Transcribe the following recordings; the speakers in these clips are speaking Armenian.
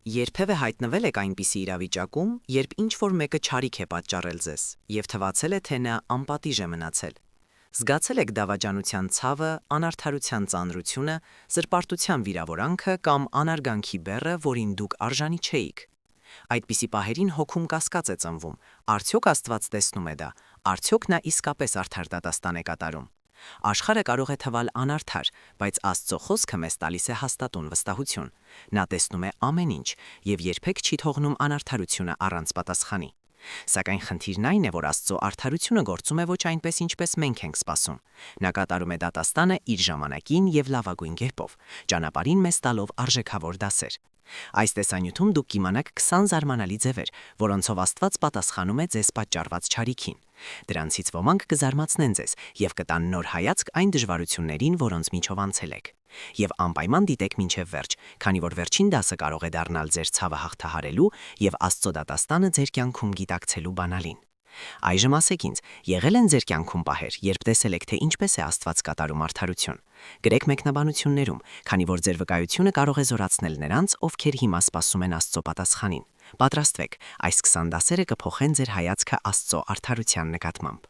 Երբևէ հայտնվել եք այնպիսի իրավիճակում, երբ ինչ-որ մեկը չարիք է պատճառել ձեզ, և թվացել է, թե նա անպատիժ է մնացել։ Զգացել եք դավաճանության ցավը, անարդարության ծանրությունը, սրպարտության վիրավորանքը կամ անարգանքի բեռը, որին դուք արժանի չէիք։ Այդպիսի պահերին հոգում կասկած է ծնվում. արդյոք Աստված տեսնում է դա, արդյոք նա իսկապես արդար դատաստան է կատարում։ Աշխարհը կարող է թվալ անարդար, բայց Աստծո խոսքը մեզ տալիս է հաստատուն վստահություն։ Նա տեսնում է ամեն ինչ և երբեք չի թողնում անարդարությունը առանց պատասխանի։ Սակայն խնդիրն այն է, որ Աստծո արդարությունը գործում է ոչ այնպես, ինչպես մենք ենք սպասում։ Նա կատարում է դատաստանը իր ժամանակին և լավագույն կերպով, ճանապարհին մեզ տալով արժեքավոր դասեր։ Այս տեսանյութում դուք կիմանաք 20 զարմանալի ձևեր, որոնցով Աստված պատասխանում է ձեզ պատճառված չարիքին։ Դրանցից ոմանք կզարմացնեն ձեզ և կտան նոր հայացք այն դժվարություններին, որոնց միջով անցել եք։ Եվ անպայման դիտեք մինչև վերջ, քանի որ վերջին դասը կարող է դառնալ ձեր ցավը հաղթահարելու և Աստծո դատաստանը ձեր կյանքում գիտակցելու բանալին։ Այժմ ասեք ինձ, եղել են ձեր կյանքում պահեր, երբ տեսել եք, թե ինչպես է Աստված կատարում արդարություն։ Գրեք մեկնաբանություններում, քանի որ ձեր վկայությունը կարող է զորացնել նրանց, ովքեր հիմա սպասում են Աստծո պատասխանին։ Պատրաստվեք, այս 20 դասերը կփոխեն ձեր հայացքը Աստծո արդարության նկատմամբ։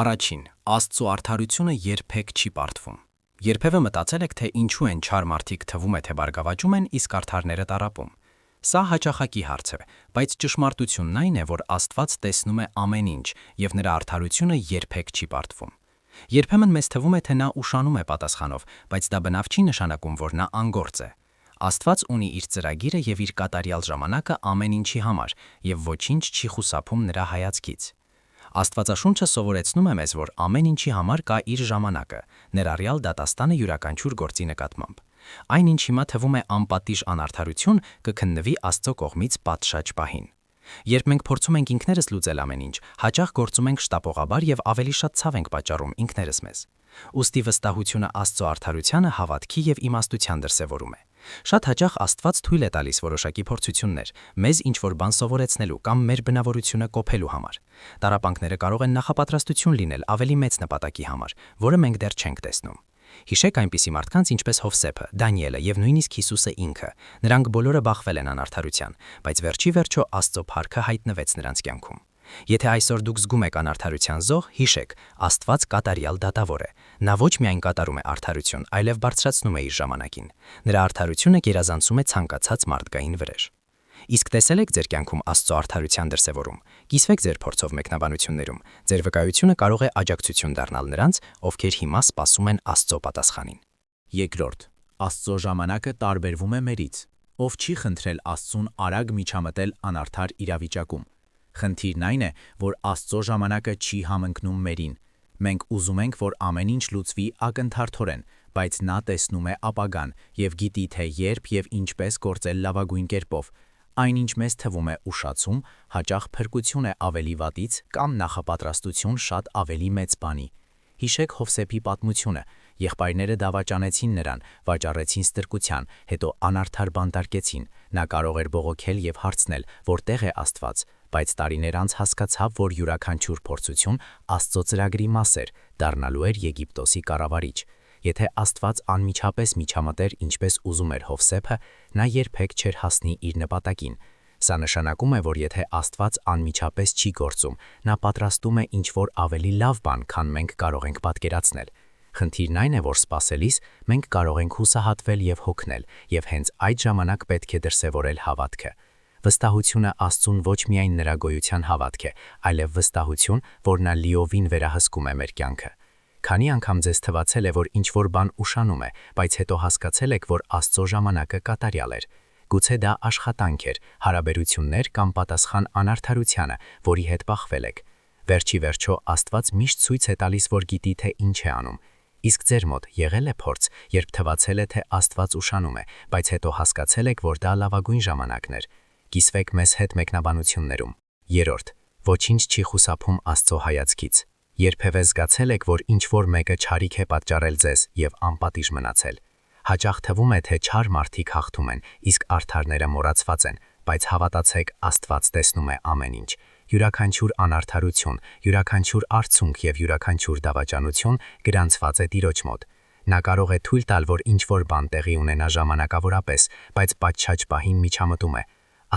Առաջին, Աստծո արդարությունը երբեք չի պարտվում։ Երբևէ մտածել եք, թե ինչու են չար մարդիկ թվում է, թե բարգավաճում են, իսկ արդարները տառապում։ Սա հաճախակի հարց է, բայց ճշմարտությունն այն է, որ Աստված տեսնում է ամեն ինչ, և նրա արդարությունը երբեք չի պարտվում։ Երբեմն մեզ թվում է, թե նա ուշանում է պատասխանով, բայց դա բնավ չի նշանակում, որ նա անգործ է։ Աստված ունի իր ծրագիրը և իր կատարյալ ժամանակը ամեն ինչի համար, և ոչինչ չի խուսափում նրա հայացքից։ Աստվածաշունչը սովորեցնում է մեզ, որ ամեն ինչի համար կա իր ժամանակը, ներառյալ դատաստանը յուրաքանչյուր գործի նկատմամբ։ Այն, ինչ հիմա թվում է անպատիժ անարդարություն, կքննվի Աստծո կողմից պատշաճ պահին։ Երբ մենք փորձում ենք ինքներս լուծել ամեն ինչ, հաճախ գործում ենք շտապողաբար և ավելի շատ ցավ ենք պատճառում ինքներս մեզ։ Ուստի վստահությունը Աստծո արդարությանը հավատքի և իմաստության դրսևորում է։ Շատ հաճախ Աստված թույլ է տալիս որոշակի փորձություններ, մեզ ինչ-որ բան սովորեցնելու կամ մեր բնավորությունը կոփելու համար։ Տառապանքները կարող են նախապատրաստություն լինել ավելի մեծ նպատակի համար, որը մենք դեռ չենք տեսնում։ Հիշեք այնպիսի մարդկանց, ինչպես Հովսեփը, Դանիելը և նույնիսկ Հիսուսը ինքը։ Նրանք բոլորը բախվել են անարդարության, բայց վերջի վերջո Աստծո փառքը հայտնվեց նրանց կյանքում։ Եթե այսօր դուք զգում եք անարդարության զոհ, հիշեք, Աստված կատարյալ դատավոր է։ Նա ոչ միայն կատարում է արդարություն, այլև բարձրացնում է իր ժամանակին։ Նրա արդարությունը գերազանցում է ցանկացած մարդկային վրեժ։ Իսկ տեսել եք ձեր կյանքում Աստծո արդարության դրսևորում։ Կիսվեք ձեր փորձով մեկնաբանություններում։ Ձեր վկայությունը կարող է աջակցություն դառնալ նրանց, ովքեր հիմա սպասում են Աստծո պատասխանին։ Երկրորդ, Աստծո ժամանակը տարբերվում է մերից։ Ով չի խնդրել Աստծուն արագ միջամտել անարդար իրավիճակում։ Խնդիրն այն է, որ Աստծո ժամանակը չի համընկնում մերին։ Մենք ուզում ենք, որ ամեն ինչ լուծվի ակնթարթորեն, բայց նա տեսնում է ապագան և գիտի, թե երբ և ինչպես գործել լավագույն կերպով։ Այնինչ մեզ թվում է ուշացում, հաճախ փրկություն է ավելի վատից կամ նախապատրաստություն շատ ավելի մեծ բանի։ Հիշեք Հովսեփի պատմությունը։ Եղբայրները դավաճանեցին նրան, վաճառեցին ստրկության, հետո անարդար բանտարկեցին։ Նա կարող էր բողոքել և հարցնել, որտեղ է Աստված, բայց տարիներ անց հասկացավ, որ յուրաքանչյուր փորձություն Աստծո ծրագրի մաս էր, դառնալու էր Եգիպտոսի կառավարիչ։ Եթե Աստված անմիջապես միջամտեր, ինչպես ուզում էր Հովսեփը, նա երբեք չէր հասնի իր նպատակին։ Սա նշանակում է, որ եթե Աստված անմիջապես չի գործում, նա պատրաստում է ինչ-որ ավելի լավ բան, քան մենք կարող ենք պատկերացնել։ Խնդիրն այն է, որ սպասելիս մենք կարող ենք հուսահատվել և հոգնել, և հենց այդ ժամանակ պետք է դրսևորել հավատքը։ Վստահությունը Աստծուն ոչ միայն նրա գոյության հավատք է, այլև վստահություն, որ նա լիովին վերահսկում է մեր կյանքը։ Քանի անգամ ձեզ թվացել է, որ ինչ-որ բան ուշանում է, բայց հետո հասկացել եք, որ Աստծո ժամանակը կատարյալ էր։ Գուցե դա աշխատանք էր, հարաբերություններ կամ պատասխան անարդարությանը, որի հետ բախվել եք։ Վերջի վերջո Աստված միշտ ցույց է տալիս, որ գիտի, թե ինչ է անում։ Իսկ ձեր մոտ եղել է փորձ, երբ թվացել է, թե Աստված ուշանում է, բայց հետո հասկացել եք, որ դա լավագույն ժամանակն էր։ Կիսվեք մեզ հետ մեկնաբանություններում։ Երրորդ, ոչինչ չի խուսափում Աստծո հայացքից։ Երբևէ զգացել եք, որ ինչ-որ մեկը չարիք է պատճառել ձեզ և անպատիժ մնացել։ Հաճախ թվում է, թե չար մարդիկ հաղթում են, իսկ արդարները մոռացված են, բայց հավատացեք, Աստված տեսնում է ամեն ինչ։ Յուրաքանչյուր անարդարություն, յուրաքանչյուր արցունք և յուրաքանչյուր դավաճանություն գրանցված է Տիրոջ մոտ։ Նա կարող է թույլ տալ, որ ինչ-որ բան տեղի ունենա ժամանակավորապես, բայց պատշաճ պահին միջամտում է։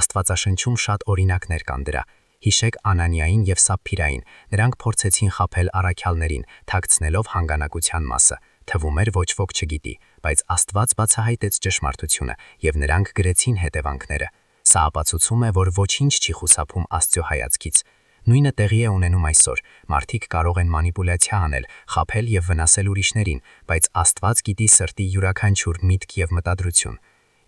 Աստվածաշնչում շատ օրինակներ կան դրա։ Հիշեք Անանիային եւ Սափփիրային, նրանք փորձեցին խաբել առաքյալներին, թաքցնելով հանգանակության մասը։ Թվում էր ոչ ոք չգիտի, բայց Աստված բացահայտեց ճշմարտությունը եւ նրանք գրեցին հետևանքները։ Սա ապացուցում է, որ ոչինչ չի խուսափում Աստծո հայացքից։ Նույնը տեղի է ունենում այսօր։ Մարդիկ կարող են մանիպուլյացիա անել, խաբել եւ վնասել ուրիշներին, բայց Աստված գիտի սրտի յուրաքանչյուր միտք եւ մտադրություն։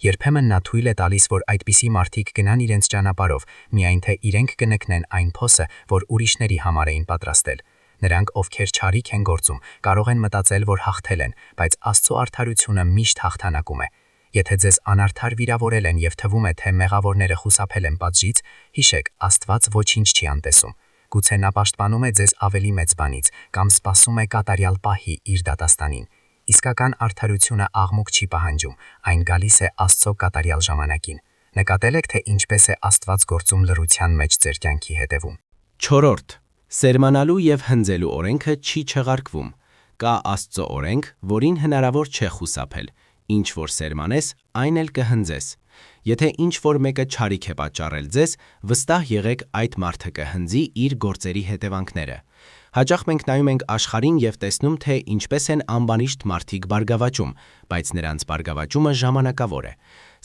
Երբեմն նա թույլ է տալիս, որ այդպիսի մարդիկ գնան իրենց ճանապարհով, միայն թե իրենք կնկնեն այն փոսը, որ ուրիշների համար էին պատրաստել։ Նրանք, ովքեր չարիք են գործում, կարող են մտածել, որ հաղթել են, բայց Աստծո արդարությունը միշտ հաղթանակում է։ Եթե ձեզ անարդար վիրավորել են եւ թվում է, թե մեղավորները խուսափել են պատժից, հիշեք, Աստված ոչինչ չի անտեսում։ Գուցե նա պաշտպանում է ձեզ ավելի մեծ բանից կամ սպասում է կատարյալ պահի իր դատաստանին։ Իսկական արդարությունը աղմուկ չի պահանջում, այն գալիս է Աստծո կատարյալ ժամանակին։ Նկատել եք, թե ինչպես է Աստված գործում լռության մեջ ձեր կյանքի հետևում։ 4. Սերմանալու եւ հնձելու օրենքը չի չեղարկվում։ Կա Աստծո օրենք, որին հնարավոր չէ խուսափել։ Ինչ որ սերմանես, այն էլ կհնձես։ Եթե ինչ որ մեկը չարիք է պատճառել ձեզ, վստահ եղեք այդ մարդը կհնձի իր գործերի հետևանքները։ Հաճախ մենք նայում ենք աշխարհին եւ տեսնում, թե ինչպես են անբանիշտ մարդիկ բարգավաճում, բայց նրանց բարգավաճումը ժամանակավոր է։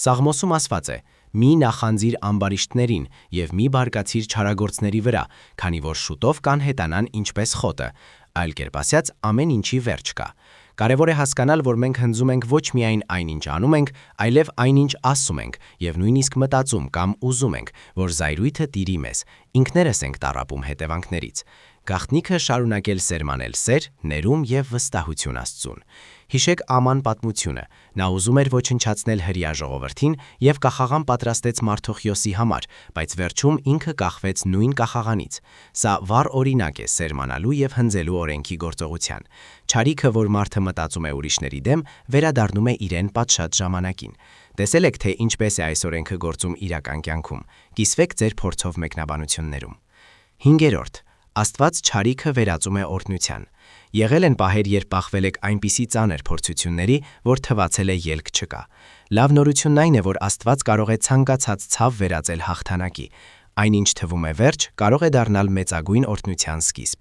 Սաղմոսում ասված է. «Մի նախանձիր ամբարիշտներին եւ մի բարկացիր չարագործների վրա, քանի որ շուտով կանհետանան ինչպես խոտը»։ Այլ կերպ ասած, ամեն ինչի վերջ կա։ Կարևոր է հասկանալ, որ մենք հնձում ենք ոչ միայն այնինչ անում ենք, այլև այնինչ ասում ենք եւ նույնիսկ մտածում կամ ուզում ենք, որ զայրույթը տիրի մեզ։ Ինքներս ենք տառապում հետևանքներից։ Գաղտնիքը շարունակել սերմանել սեր, ներում եւ վստահություն Աստծուն։ Հիշեք Աման պատմությունը։ Նա ուզում էր ոչնչացնել հրեա ժողովրդին եւ կախաղան պատրաստեց Մարտոխիոսի համար, բայց վերջում ինքը կախվեց նույն կախաղանից։ Սա վառ օրինակ է սերմանալու եւ հնձելու օրենքի գործողության։ Չարիքը, որ մարդը մտածում է ուրիշների դեմ, վերադառնում է իրեն պատշաճ ժամանակին։ Տեսել եք, թե ինչպես է այս օրենքը գործում իրական կյանքում։ Կիսվեք ձեր փորձով մեկնաբանություններում։ 5. Աստված չարիքը վերածում է օրհնության։ Եղել են պահեր, երբ բախվել եք այնպիսի ծանր փորձությունների, որ թվացել է ելք չկա։ Լավ նորությունն այն է, որ Աստված կարող է ցանկացած ցավ վերածել հաղթանակի։ Այնինչ թվում է վերջ, կարող է դառնալ մեծագույն օրհնության սկիզբ։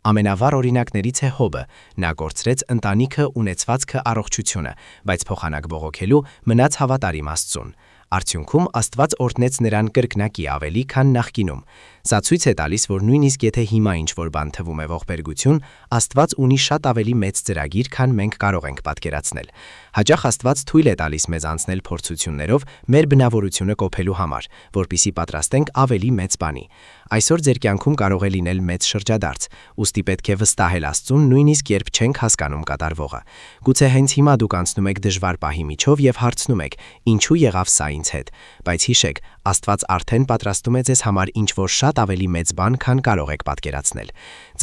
Ամենավառ օրինակներից է Հոբը։ Նա կորցրեց ընտանիքը, ունեցվածքը, առողջությունը, բայց փոխանակ բողոքելու մնաց հավատարիմ Աստծուն։ Արդյունքում Աստված օրհնեց նրան կրկնակի ավելի, քան նախկինում։ Սա ցույց է տալիս, որ նույնիսկ եթե հիմա ինչ-որ բան թվում է ողբերգություն, Աստված ունի շատ ավելի մեծ ծրագիր, քան մենք կարող ենք պատկերացնել։ Հաճախ Աստված թույլ է տալիս մեզ անցնել փորձություններով մեր բնավորությունը կոփելու համար, որպիսի պատրաստենք ավելի մեծ բանի։ Այսօր ձեր կյանքում կարող է լինել մեծ շրջադարձ, ուստի պետք է վստահել Աստծուն, նույնիսկ երբ չենք հասկանում կատարվողը։ Գուցե հենց հիմա դուք անցնում եք դժվար պահի միջով եւ հարցնում եք. ինչու եղավ սա ինձ հետ։ Բայց հիշեք, Աստված արդեն պատրաստում է ձեզ համար ինչ-որ շատ ավելի մեծ բան, քան կարող եք պատկերացնել։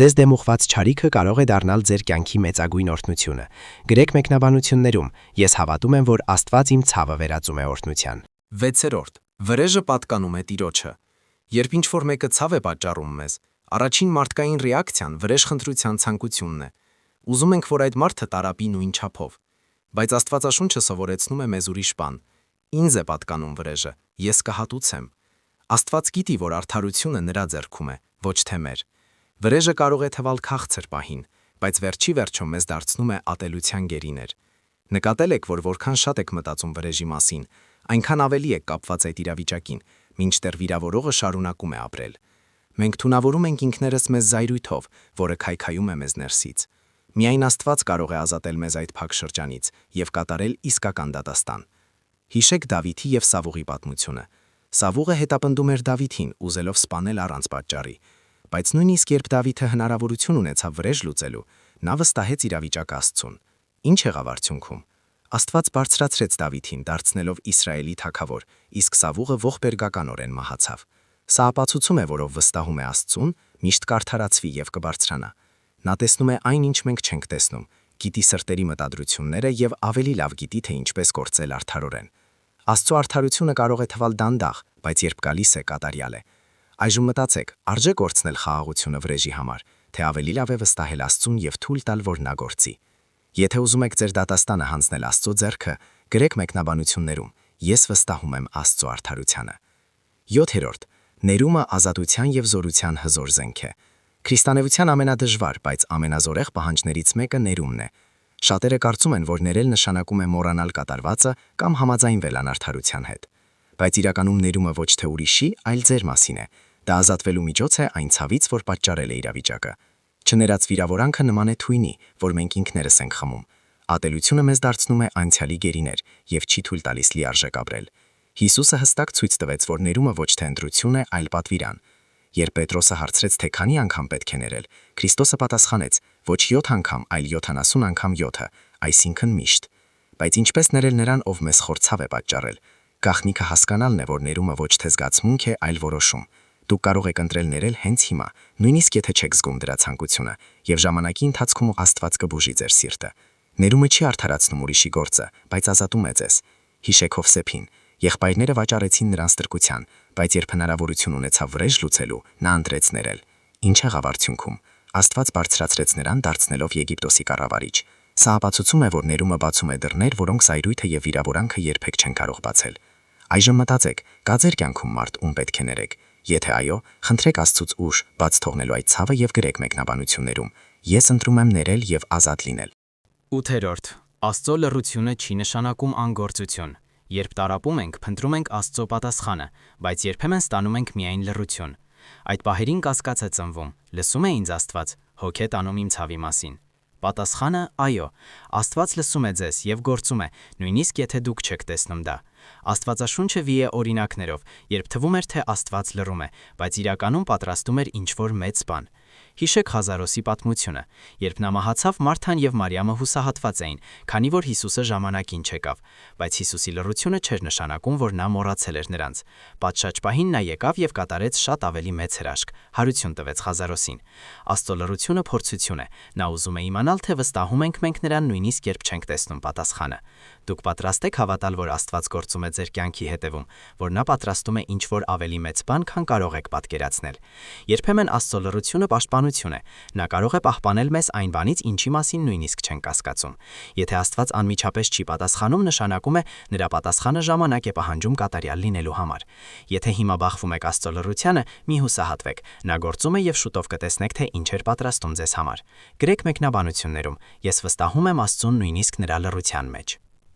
Ձեզ դեմ ուղղված չարիքը կարող է դառնալ ձեր կյանքի մեծագույն օրհնությունը։ Գրեք մեկնաբանություններում. ես հավատում եմ, որ Աստված իմ ցավը վերածում է օրհնության։ 6. Վրեժը պատկանում է Տիրոջը։ Երբ ինչ-որ մեկը ցավ է պատճառում մեզ, առաջին մարդկային ռեակցիան վրեժխնդրության ցանկությունն է։ Ուզում ենք, որ այդ մարդը տարապի նույն չափով։ Բայց Աստվածաշունչը սովորեցնում է մեզ ուրիշ բան. ինձ է պատկանում վրեժը, ես կհատուցեմ։ Աստված գիտի, որ արդարությունը նրա ձեռքում է, ոչ թե մեր։ Վրեժը կարող է թվալ քաղցր պահին, բայց վերջի վերջում մեզ դարձնում է ատելության գերիներ։ Նկատել եք, որ որքան շատ եք մտածում վրեժի մասին, այնքան ավելի եք կապված այդ իրավիճակին, մինչդեռ վիրավորողը շարունակում է ապրել։ Մենք թունավորում ենք ինքներս մեզ զայրույթով, որը քայքայում է մեզ ներսից։ Միայն Աստված կարող է ազատել մեզ այդ փակ շրջանից եւ կատարել իսկական դատաստան։ Հիշեք Դավիթի եւ Սավուղի պատմությունը։ Սավուղը հետապնդում էր Դավիթին, ուզելով սպանել առանց պատճառի, բայց նույնիսկ երբ Դավիթը հնարավորություն ունեցավ վրեժ լուծելու, նա վստահեց իրավիճակը Աստծուն։ Ինչ եղավ արդյունքում։ Աստված բարձրացրեց Դավիթին, դարձնելով Իսրայելի թագավոր, իսկ Սավուղը ողբերգականորեն մահացավ։ Սա ապացուցում է, որով վստահում է Աստծուն, միշտ կարդարացվի եւ կբարձրանա։ Նա տեսնում է այն, ինչ մենք չենք տեսնում, գիտի սրտերի մտադրությունները եւ ավելի լավ գիտի, թե ինչպես գործել արդարորեն։ Աստծո արդարությունը կարող է թվալ դանդաղ, բայց երբ գալիս է, կատարյալ է։ Այժմ մտածեք, արժե կորցնել խաղաղությունը վրեժի համար, թե ավելի լավ է վստահել Աստծուն եւ թույլ տալ, որ նա գործի։ Եթե ուզում եք ձեր դատաստանը հանձնել Աստծո ձեռքը, գրեք մեկնաբանություններում. Ես վստահում եմ Աստծո արդարությանը։ 7. Ներումը ազատության եւ զորության հզոր զենք է։ Քրիստոնեության ամենադժվար, բայց ամենազորեղ պահանջներից մեկը ներումն է։ Շատերը կարծում են, որ ներել նշանակում է մոռանալ կատարվածը կամ համաձայնվել անարդարության հետ։ Բայց իրականում ներումը ոչ թե ուրիշի, այլ ձեր մասին է։ Դա ազատվելու միջոց է այն ցավից, որ պատճառել է իրավիճակը։ Չներած վիրավորանքը նման է թույնի, որ մենք ինքներս ենք խմում։ Ատելությունը մեզ դարձնում է անցյալի գերիներ եւ չի թույլ տալիս լիարժեք ապրել։ Հիսուսը հստակ ցույց տվեց, որ ներումը ոչ թե ընտրություն է, այլ պատվիրան։ Երբ Պետրոսը հարցրեց, թե քանի անգամ պետք է ներել, Քրիստոսը պատասխանեց. ոչ 7 անգամ, այլ 70 անգամ 7, այսինքն միշտ։ Բայց ինչպես ներել նրան, ով մեզ խորցավ է պատճառել։ Գաղտնիքը հասկանալն է, որ ներումը ոչ թե զգացմունք է, այլ որոշում։ Դուք կարող եք ընտրել ներել հենց հիմա, նույնիսկ եթե չեք զգում դրա ցանկությունը, եւ ժամանակի ընթացքում Աստված կբուժի ձեր սիրտը։ Ներումը չի արդարացնում ուրիշի գործը, բայց ազատում է ձեզ։ Հիշեք Հովսեփին. եղբայրները վաճառեցին նրան ստրկության, բայց երբ հնարավորություն ունեցավ վրեժ լուծելու, նա ընտրեց ներել։ Ինչ եղավ արդյունքում։ Աստված բարձրացրեց նրան, դարձնելով Եգիպտոսի կառավարիչ։ Սա ապացուցում է, որ ներումը բացում է դռներ, որոնք զայրույթը եւ վիրավորանքը երբեք չեն կարող բացել։ Այժմ մտածեք, կա ձեր կյանքում մարդ, ում պետք է ներեք։ Եթե այո, խնդրեք Աստծուց ուժ բաց թողնելու այդ ցավը եւ գրեք մեկնաբանություններում. ես ընտրում եմ ներել եւ ազատ լինել։ 8. Աստծո լռությունը չի նշանակում անգործություն։ Երբ տարապում ենք, փնտրում ենք Աստծո պատասխանը, բայց երբեմն ստանում ենք միայն լռություն։ Այդ պահերին կասկած է ծնվում. լսում է ինձ Աստված, հոգ է տանում իմ ցավի մասին։ Պատասխանը՝ այո, Աստված լսում է ձեզ եւ գործում է, նույնիսկ եթե դուք չեք տեսնում դա։ Աստվածաշունչը վի է օրինակներով, երբ թվում էր, թե Աստված լռում է, բայց իրականում պատրաստում էր ինչ-որ մեծ բան։ Հիշեք Ղազարոսի պատմությունը, երբ նա մահացավ, Մարթան եւ Մարիամը հուսահատված էին, քանի որ Հիսուսը ժամանակին չեկավ, բայց Հիսուսի լռությունը չէր նշանակում, որ նա մոռացել էր նրանց։ Պատշաճ պահին նա եկավ եւ կատարեց շատ ավելի մեծ հրաշք, հարություն տվեց Ղազարոսին։ Աստծո լռությունը փորձություն է։ Նա ուզում է իմանալ, թե վստահում ենք մենք նրան նույնիսկ երբ չենք տեսնում պատասխանը։ Դուք պատրաստ եք հավատալ, որ Աստված գործում է ձեր կյանքի հետևում, որ նա պատրաստում է ինչ-որ ավելի մեծ բան, քան կարող եք պատկերացնել։ Երբեմն Աստծո լռությունը պաշտպանություն է։ Նա կարող է պահպանել մեզ այն բանից, ինչի մասին նույնիսկ չենք կասկածում։ Եթե Աստված անմիջապես չի պատասխանում, նշանակում է նրա պատասխանը ժամանակ է պահանջում կատարյալ լինելու համար։ Եթե հիմա բախվում եք Աստծո լռությանը, մի հուսահատվեք։ Նա գործում է եւ շուտով կտեսնեք, թե ինչ էր պատրաստում ձեզ համար։ Գրեք մեկնաբանություններում. ես վստահում եմ Աստծուն նույնիսկ նրա լռության մեջ։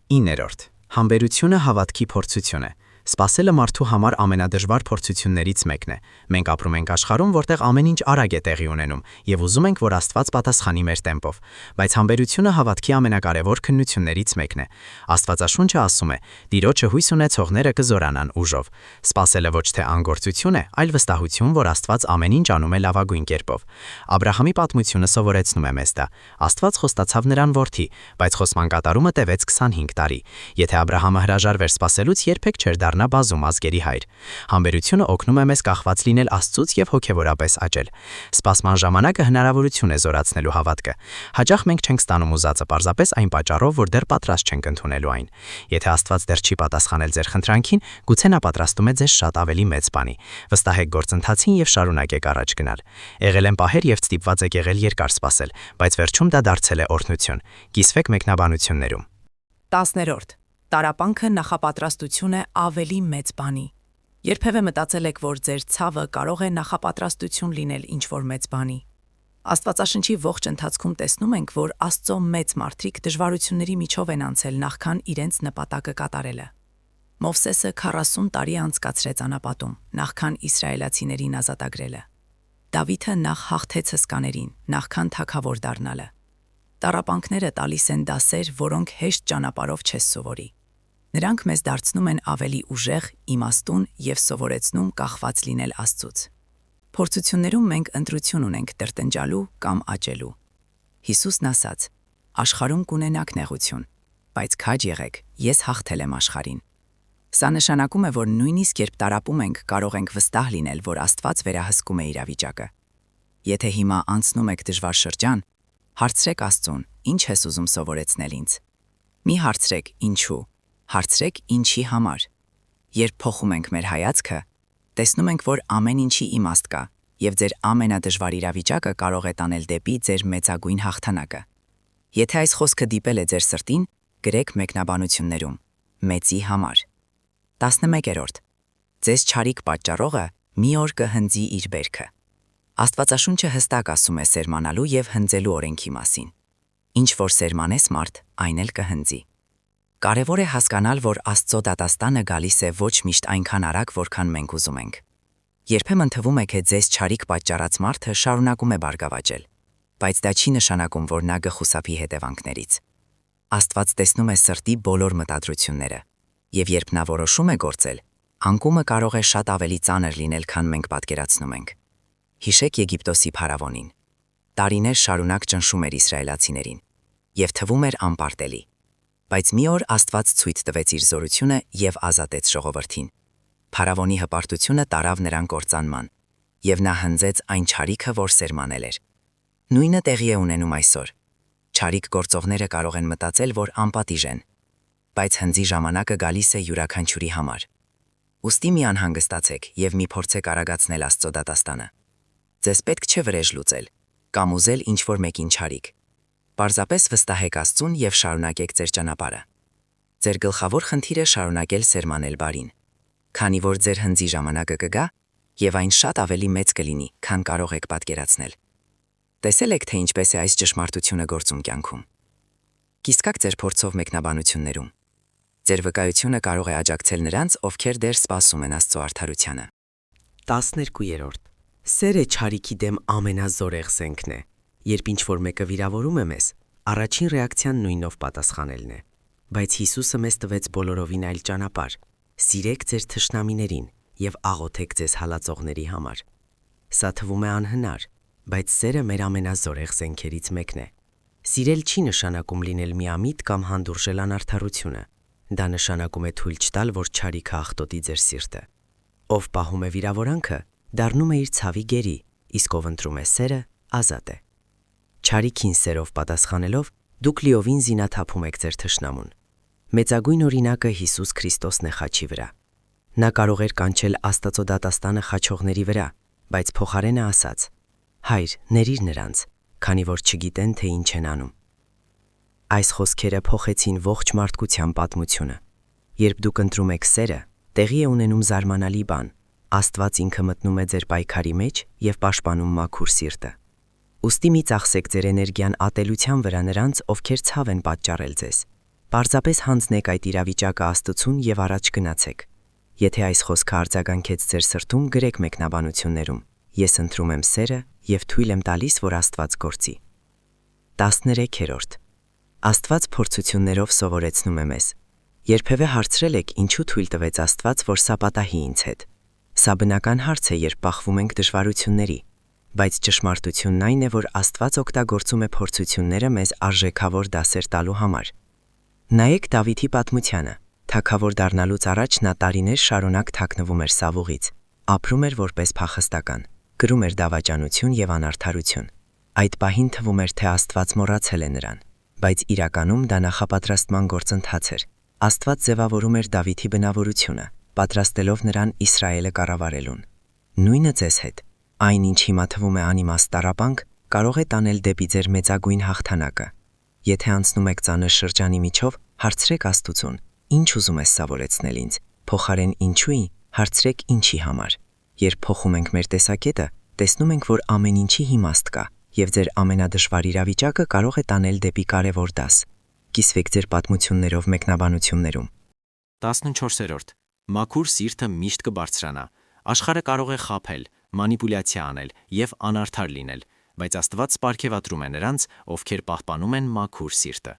9. Համբերությունը հավատքի փորձություն է։ Սպասելը մարդու համար ամենադժվար փորձություններից մեկն է։ Մենք ապրում ենք աշխարհում, որտեղ ամեն ինչ արագ է տեղի ունենում, եւ ուզում ենք, որ Աստված պատասխանի մեր տեմպով։ Բայց համբերությունը հավատքի ամենակարևոր քննություններից մեկն է։ Աստվածաշունչը ասում է. «Տիրոջը հույս ունեցողները կզորանան ուժով»։ Սպասելը ոչ թե անգործություն է, այլ վստահություն, որ Աստված ամեն ինչ անում է լավագույն կերպով։ Աբրահամի պատմությունը սովորեցնում է մեզ դա։ Աստված խոստացավ նրան որդի, բայց խոսման կատարումը տևեց 25 տարի։ Եթե Աբրահամը հրաժարվեր սպասելուց, երբեք չէր դառնա բազում ազգերի հայր։ Համբերությունը օգնում է մեզ կախված լինել Աստծուց եւ հոգեվորապես աճել։ Սպասման ժամանակը հնարավորություն է զորացնելու հավատքը։ Հաճախ մենք չենք ստանում ուզածը պարզապես այն պատճառով, որ դեռ պատրաստ չենք ընդունելու այն։ Եթե Աստված դեռ չի պատասխանել ձեր խնդրանքին, գուցե նա պատրաստում է ձեզ շատ ավելի մեծ բանի։ Վստահեք գործընթացին եւ շարունակեք առաջ գնալ։ Եղել են պահեր եւ ստիպված եք եղել երկար սպասել, բայց վերջում դա դարձել է օրհնություն։ Կիսվեք մեկնաբանություններում։ 10. Տառապանքը նախապատրաստություն է ավելի մեծ բանի։ Երբևէ մտածել եք, որ ձեր ցավը կարող է նախապատրաստություն լինել ինչ-որ մեծ բանի։ Աստվածաշնչի ողջ ընթացքում տեսնում ենք, որ Աստծո մեծ մարդիկ դժվարությունների միջով են անցել նախքան իրենց նպատակը կատարելը։ Մովսեսը 40 տարի անցկացրեց անապատում, նախքան իսրայելացիներին ազատագրելը։ Դավիթը նախ հաղթեց հսկաներին, նախքան թագավոր դառնալը։ Տառապանքները տալիս են դասեր, որոնք հեշտ ճանապարհով չես սովորի։ Նրանք մեզ դարձնում են ավելի ուժեղ, իմաստուն եւ սովորեցնում կախված լինել Աստծուց։ Փորձություններում մենք ընտրություն ունենք տրտնջալու կամ աճելու։ Հիսուսն ասաց. «Աշխարհում կունենաք նեղություն, բայց քաջ եղեք, ես հաղթել եմ աշխարհին»։ Սա նշանակում է, որ նույնիսկ երբ տառապում ենք, կարող ենք վստահ լինել, որ Աստված վերահսկում է իրավիճակը։ Եթե հիմա անցնում եք դժվար շրջան, հարցրեք Աստծուն, ինչ ես ուզում սովորեցնել ինձ։ Մի հարցրեք ինչու, հարցրեք ինչի համար։ Երբ փոխում ենք մեր հայացքը, տեսնում ենք, որ ամեն ինչի իմաստ կա, եւ ձեր ամենադժվար իրավիճակը կարող է տանել դեպի ձեր մեծագույն հաղթանակը։ Եթե այս խոսքը դիպել է ձեր սրտին, գրեք մեկնաբանություններում. մեծի համար։ 11. Ձեզ չարիք պատճառողը մի օր կհնձի իր բերքը։ Աստվածաշունչը հստակ ասում է սերմանալու եւ հնձելու օրենքի մասին։ Ինչ որ սերմանես մարդ, այն էլ կհնձի։ Կարևոր է հասկանալ, որ Աստծո դատաստանը գալիս է ոչ միշտ այնքան արագ, որքան մենք ուզում ենք։ Երբեմն թվում է, թե ձեզ չարիք պատճառած մարդը շարունակում է բարգավաճել, բայց դա չի նշանակում, որ նա կխուսափի հետևանքներից։ Աստված տեսնում է սրտի բոլոր մտադրությունները, եւ երբ նա որոշում է գործել, անկումը կարող է շատ ավելի ծանր լինել, քան մենք պատկերացնում ենք։ Հիշեք Եգիպտոսի փարավոնին։ Տարիներ շարունակ ճնշում էր իսրայելացիներին եւ թվում էր անպարտելի։ Բայց մի օր Աստված ցույց տվեց իր զորությունը եւ ազատեց ժողովրդին։ Փարավոնի հպարտությունը տարավ նրան կործանման, եւ նա հնձեց այն չարիքը, որ սերմանել էր։ Նույնը տեղի է ունենում այսօր։ Չարիք գործողները կարող են մտածել, որ անպատիժ են, բայց հնձի ժամանակը գալիս է յուրաքանչյուրի համար։ Ուստի մի անհանգստացեք եւ մի փորձեք արագացնել Աստծո դատաստանը։ Ձեզ պետք չէ վրեժ լուծել կամ ուզել ինչ-որ մեկին չարիք։ Պարզապես վստահեք Աստծուն եւ շարունակեք ձեր ճանապարհը։ Ձեր գլխավոր խնդիրը շարունակել սերմանել բարին, քանի որ ձեր հնձի ժամանակը կգա եւ այն շատ ավելի մեծ կլինի, քան կարող եք պատկերացնել։ Տեսել եք, թե ինչպես է այս ճշմարտությունը գործում կյանքում։ Կիսկաք ձեր փորձով մեկնաբանություններում։ Ձեր վկայությունը կարող է աջակցել նրանց, ովքեր դեռ սպասում են Աստծո արդարությանը։ 12. Սերը չարիքի դեմ ամենազորեղ զենքն է։ Երբ ինչ-որ մեկը վիրավորում է մեզ, առաջին ռեակցիան նույնով պատասխանելն է։ Բայց Հիսուսը մեզ տվեց բոլորովին այլ ճանապարհ։ Սիրեք ձեր թշնամիներին եւ աղոթեք ձեզ հալածողների համար։ Սա թվում է անհնար, բայց սերը մեր ամենազորեղ զենքերից մեկն է։ Սիրել չի նշանակում լինել միամիտ կամ հանդուրժել անարդարությունը։ Դա նշանակում է թույլ չտալ, որ չարիքը աղտոտի ձեր սիրտը։ Ով պահում է վիրավորանքը, դառնում է իր ցավի գերի, իսկ ով ընտրում է սերը, ազատ է։ Չարիքին սերով պատասխանելով, դուք լիովին զինաթափում եք ձեր թշնամուն։ Մեծագույն օրինակը Հիսուս Քրիստոսն է խաչի վրա։ Նա կարող էր կանչել Աստծո դատաստանը խաչողների վրա, բայց փոխարենը ասաց. «Հայր, ների՛ր նրանց, քանի որ չգիտեն, թե ինչ են անում»։ Այս խոսքերը փոխեցին ողջ մարդկության պատմությունը։ Երբ դուք ընտրում եք սերը, տեղի է ունենում զարմանալի բան։ Աստված ինքը մտնում է ձեր պայքարի մեջ եւ պաշտպանում մաքուր սիրտը։ Ուստի մի ծախսեք ձեր էներգիան ատելության վրա նրանց, ովքեր ցավ են պատճառել ձեզ։ Պարզապես հանձնեք այդ իրավիճակը Աստծուն եւ առաջ գնացեք։ Եթե այս խոսքը արձագանքեց ձեր սրտում, գրեք մեկնաբանություններում. Ես ընտրում եմ սերը եւ թույլ եմ տալիս, որ Աստված գործի։ 13. Աստված փորձություններով սովորեցնում է մեզ։ Երբևէ հարցրել եք, ինչու թույլ տվեց Աստված, որ սա պատահի ինձ հետ։ Սա բնական հարց է, երբ բախվում ենք դժվարությունների, բայց ճշմարտությունն այն է, որ Աստված օգտագործում է փորձությունները մեզ արժեքավոր դասեր տալու համար։ Նայեք Դավիթի պատմությանը։ Թագավոր դառնալուց առաջ նա տարիներ շարունակ թաքնվում էր սավուղից, ապրում էր որպես փախստական, կրում էր դավաճանություն եւ անարդարություն։ Այդ պահին թվում էր, թե Աստված մոռացել է նրան, բայց իրականում դա նախապատրաստման գործընթաց էր։ Աստված ձևավորում էր Դավիթի բնավորությունը, պատրաստելով նրան Իսրայելը կառավարելուն։ Նույնը ձեզ հետ։ Այն, ինչ հիմա թվում է անիմաստ տառապանք, կարող է տանել դեպի ձեր մեծագույն հաղթանակը։ Եթե անցնում եք ծանր շրջանի միջով, հարցրեք Աստծուն. Ինչ ուզում ես սովորեցնել ինձ, փոխարեն ինչու՞ի, հարցրեք ինչի համար։ Երբ փոխում ենք մեր տեսակետը, տեսնում ենք, որ ամեն ինչի իմաստ կա, եւ ձեր ամենադժվար իրավիճակը կարող է տանել դեպի կարևոր դաս։ Կիսվեք ձեր պատմություններով մեկնաբանություններում։ 14. Մաքուր սիրտը միշտ կբարձրանա։ Աշխարհը կարող է խաբել, մանիպուլյացիա անել եւ անարդար լինել, բայց Աստված սպարգևատրում է նրանց, ովքեր պահպանում են մաքուր սիրտը։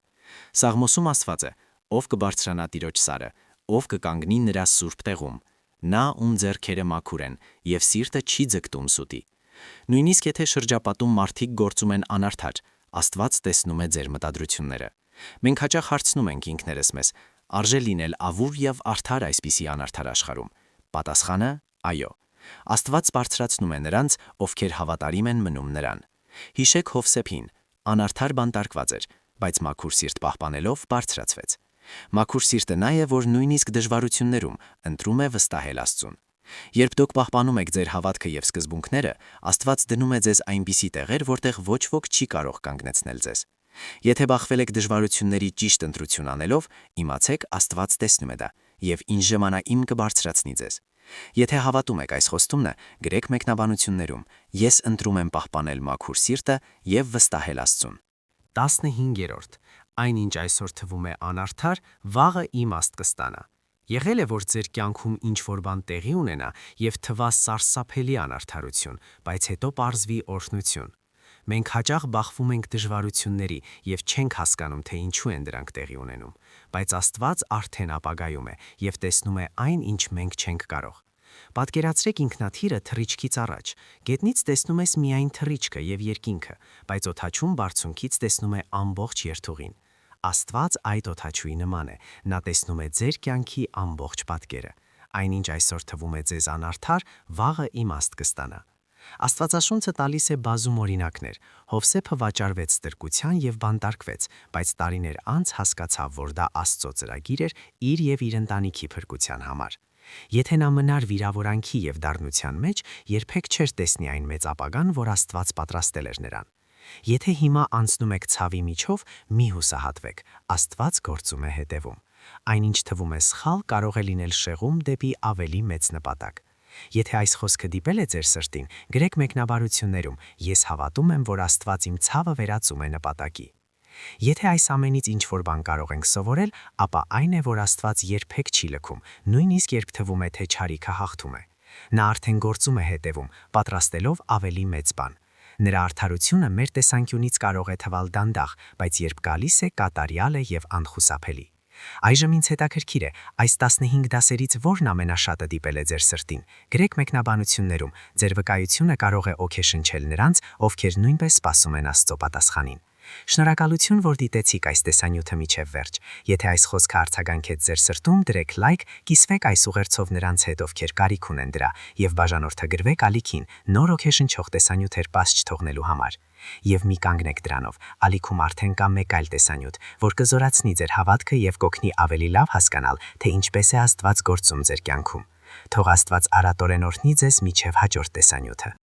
Սաղմոսում ասված է. «Ով կբարձրանա Տիրոջ սարը, ով կկանգնի նրա սուրբ տեղում, նա ում ձեռքերը մաքուր են եւ սիրտը չի ձգտում սուտի»։ Նույնիսկ եթե շրջապատում մարդիկ գործում են անարդար, Աստված տեսնում է ձեր մտադրությունները։ Մենք հաճախ հարցնում ենք ինքներս մեզ. արժե լինել ավուր եւ արդար այսպիսի անարդար աշխարհում։ Պատասխանը՝ այո։ Աստված բարձրացնում է նրանց, ովքեր հավատարիմ են մնում նրան։ Հիշեք Հովսեփին, անարդար բանտարկված էր, բայց մաքուր սիրտ պահպանելով բարձրացվեց։ Մաքուր սիրտը նա է, որ նույնիսկ դժվարություններում ընտրում է վստահել Աստծուն։ Երբ դուք պահպանում եք ձեր հավատքը եւ սկզբունքները, Աստված դնում է ձեզ այնպիսի տեղեր, որտեղ ոչ ոք չի կարող կանգնեցնել ձեզ։ Եթե բախվել եք դժվարությունների ճիշտ ընտրություն անելով, իմացեք Աստված տեսնում է դա եւ ինչ ժամանակ կբարձրացնի ձեզ։ Եթե հավատում եք այս խոստումն, գրեք մեկնաբանություններում. Ես ընտրում եմ պահպանել մաքուր սիրտը եւ վստահել Աստծուն։ 15. Այնինչ այսօր թվում է անարդար, վաղը իմաստ կստանա։ Եղել է, որ ձեր կյանքում ինչ-որ բան տեղի ունենա եւ թվա սարսափելի անարդարություն, բայց հետո պարզվի օրհնություն։ Մենք հաճախ բախվում ենք դժվարությունների եւ չենք հասկանում, թե ինչու են դրանք տեղի ունենում, բայց Աստված արդեն ապագայում է եւ տեսնում է այն, ինչ մենք չենք կարող։ Պատկերացրեք ինքնաթիռը թռիչքից առաջ։ Գետնից տեսնում ես միայն թռիչքը եւ երկինքը, բայց օդաչուն բարձունքից տեսնում է ամբողջ երթուղին։ Աստված այդ օդաչուի նման է, նա տեսնում է ձեր կյանքի ամբողջ պատկերը։ Այնինչ այսօր թվում է ձեզ անարդար, վաղը իմաստ կստանա։ Աստվածաշունչը տալիս է բազում օրինակներ։ Հովսեփը վաճառվեց ստրկության եւ բանտարկվեց, բայց տարիներ անց հասկացավ, որ դա Աստծո ծրագիր էր իր եւ իր ընտանիքի փրկության համար։ Եթե նա մնար վիրավորանքի եւ դառնության մեջ, երբեք չէր տեսնի այն մեծ ապագան, որ Աստված պատրաստել էր նրան։ Եթե հիմա անցնում եք ցավի միջով, մի հուսահատվեք, Աստված գործում է հետևում։ Այնինչ թվում է սխալ, կարող է լինել շեղում դեպի ավելի մեծ նպատակ։ Եթե այս խոսքը դիպել է ձեր սրտին, գրեք մեկնաբանություններում. Ես հավատում եմ, որ Աստված իմ ցավը վերածում է նպատակի։ Եթե այս ամենից ինչ-որ բան կարող ենք սովորել, ապա այն է, որ Աստված երբեք չի լքում, նույնիսկ երբ թվում է, թե չարիքը հաղթում է։ Նա արդեն գործում է հետևում, պատրաստելով ավելի մեծ բան։ Նրա արդարությունը մեր տեսանկյունից կարող է թվալ դանդաղ, բայց երբ գալիս է, կատարյալ է եւ անխուսափելի։ Այժմ ինձ հետաքրքիր է, այս 15 դասերից որն ամենաշատը դիպել է ձեր սրտին։ Գրեք մեկնաբանություններում, ձեր վկայությունը կարող է օգեշնչել նրանց, ովքեր նույնպես սպասում են Աստծո պատասխանին։ Շնորհակալություն, որ դիտեցիք այս տեսանյութը մինչև վերջ։ Եթե այս խոսքը արձագանքեց ձեր սրտում, դրեք լայք, կիսվեք այս ուղերձով նրանց հետ, ովքեր կարիք ունեն դրա, եւ բաժանորդագրվեք ալիքին նոր օգեշնչող տեսանյութեր պաս չթողնելու համար։ Եվ մի կանգնեք դրանով, ալիքում արդեն կա մեկ այլ տեսանյութ, որ կզորացնի ձեր հավատքը եւ կօգնի ավելի լավ հասկանալ, թե ինչպես է Աստված գործում ձեր կյանքում։ Թող Աստված արատորեն օրհնի ձեզ մինչև հաջորդ տեսանյութը։